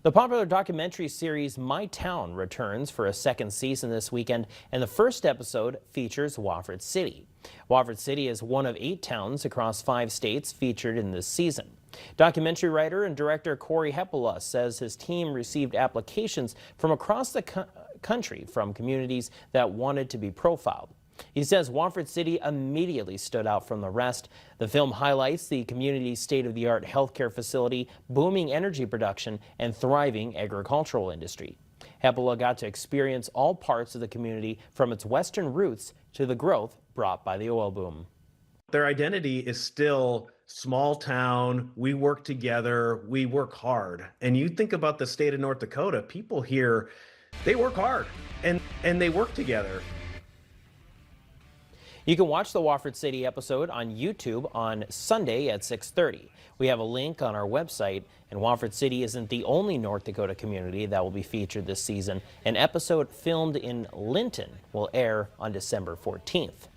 The popular documentary series My Town returns for a second season this weekend, and the first episode features Watford City. Watford City is one of 8 towns across 5 states featured in this season. Documentary writer and director Corey Heppola says his team received applications from across the country from communities that wanted to be profiled. He says Watford City immediately stood out from the rest. The film highlights the community's state-of-the-art healthcare facility, booming energy production, and thriving agricultural industry. Heppola got to experience all parts of the community, from its western roots to the growth brought by the oil boom. Their identity is still small town, we work together, we work hard. And you think about the state of North Dakota, people here, they work hard and they work together. You can watch the Watford City episode on YouTube on Sunday at 6:30. We have a link on our website, and Watford City isn't the only North Dakota community that will be featured this season. An episode filmed in Linton will air on December 14th.